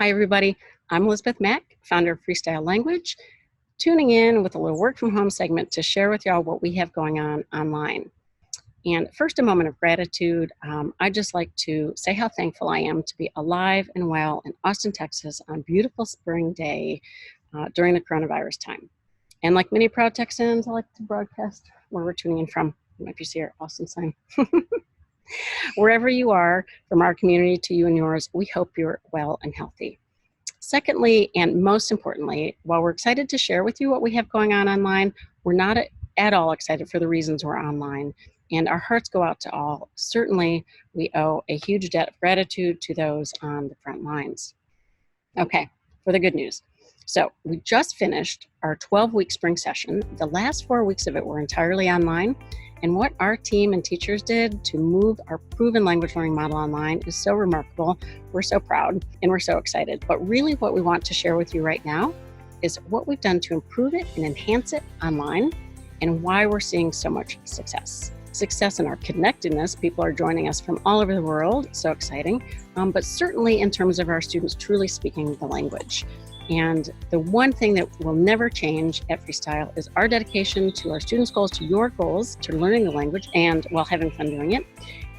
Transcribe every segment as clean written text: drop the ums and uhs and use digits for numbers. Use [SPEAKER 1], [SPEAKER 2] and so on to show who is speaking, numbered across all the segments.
[SPEAKER 1] Hi, everybody. I'm Elizabeth Mack, founder of Freestyle Language, tuning in with a little work from home segment to share with y'all what we have going on online. And first, a moment of gratitude. I'd just like to say how thankful I am to be alive and well in Austin, Texas on a beautiful spring day during the coronavirus time. And like many proud Texans, I like to broadcast where we're tuning in from. If you see our Austin sign. Wherever you are, from our community to you and yours, we hope you're well and healthy. Secondly, and most importantly, while we're excited to share with you what we have going on online, we're not at all excited for the reasons we're online. And our hearts go out to all. Certainly, we owe a huge debt of gratitude to those on the front lines. Okay, for the good news. So we just finished our 12-week spring session. The last 4 weeks of it were entirely online. And what our team and teachers did to move our proven language learning model online is so remarkable. We're so proud and we're so excited. But really what we want to share with you right now is what we've done to improve it and enhance it online and why we're seeing so much success. Success in our connectedness. People are joining us from all over the world. So exciting. But certainly in terms of our students truly speaking the language. And the one thing that will never change at Freestyle is our dedication to our students' goals, to your goals, to learning the language and while having fun doing it.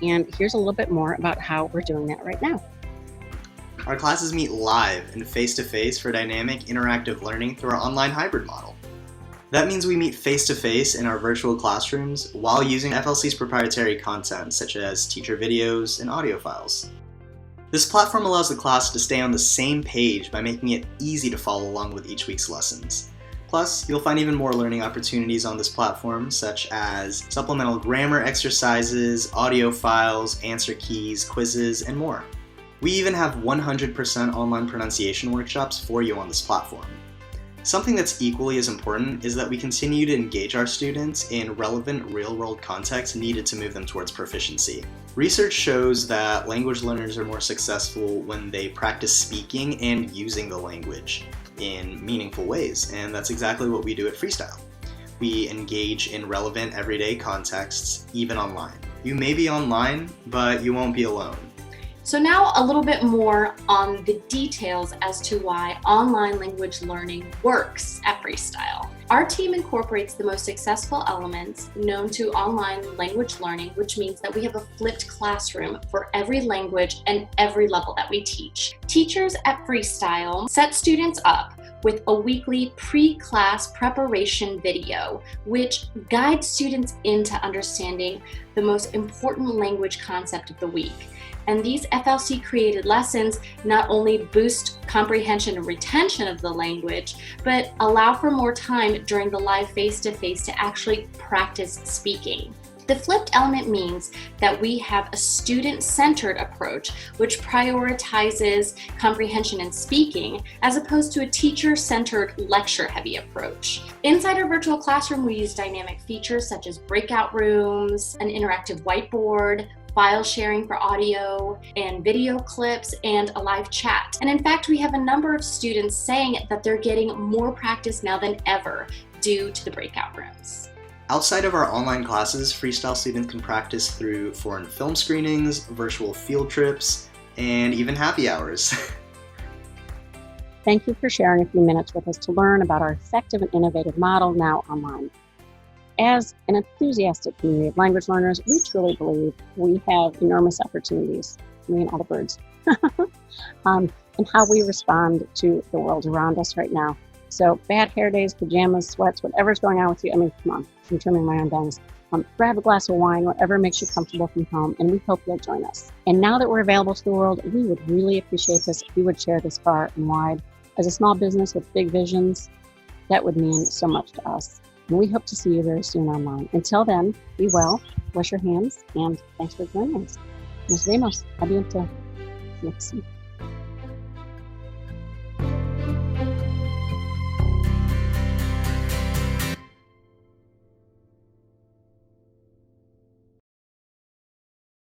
[SPEAKER 1] And here's a little bit more about how we're doing that right now.
[SPEAKER 2] Our classes meet live and face-to-face for dynamic, interactive learning through our online hybrid model. That means we meet face-to-face in our virtual classrooms while using FLC's proprietary content, such as teacher videos and audio files. This platform allows the class to stay on the same page by making it easy to follow along with each week's lessons. Plus, you'll find even more learning opportunities on this platform, such as supplemental grammar exercises, audio files, answer keys, quizzes, and more. We even have 100% online pronunciation workshops for you on this platform. Something that's equally as important is that we continue to engage our students in relevant real-world context needed to move them towards proficiency. Research shows that language learners are more successful when they practice speaking and using the language in meaningful ways, and that's exactly what we do at Freestyle. We engage in relevant everyday contexts, even online. You may be online, but you won't be alone.
[SPEAKER 3] So now a little bit more on the details as to why online language learning works at Freestyle. Our team incorporates the most successful elements known to online language learning, which means that we have a flipped classroom for every language and every level that we teach. Teachers at Freestyle set students up with a weekly pre-class preparation video, which guides students into understanding the most important language concept of the week. And these FLC created lessons not only boost comprehension and retention of the language, but allow for more time during the live face-to-face to actually practice speaking. The flipped element means that we have a student-centered approach which prioritizes comprehension and speaking as opposed to a teacher-centered lecture-heavy approach. Inside our virtual classroom, we use dynamic features such as breakout rooms, an interactive whiteboard, file sharing for audio and video clips, and a live chat. And in fact, we have a number of students saying that they're getting more practice now than ever due to the breakout rooms.
[SPEAKER 2] Outside of our online classes, Freestyle students can practice through foreign film screenings, virtual field trips, and even happy hours.
[SPEAKER 1] Thank you for sharing a few minutes with us to learn about our effective and innovative model now online. As an enthusiastic community of language learners, we truly believe we have enormous opportunities, me and all the birds, and how we respond to the world around us right now. So bad hair days, pajamas, sweats, whatever's going on with you, I mean, come on, I'm trimming my own bangs. Grab a glass of wine, whatever makes you comfortable from home, and we hope you'll join us. And now that we're available to the world, we would really appreciate this if you would share this far and wide. As a small business with big visions, that would mean so much to us. And we hope to see you very soon online. Until then, be well, wash your hands, and thanks for joining us. Nos vemos. Adiante.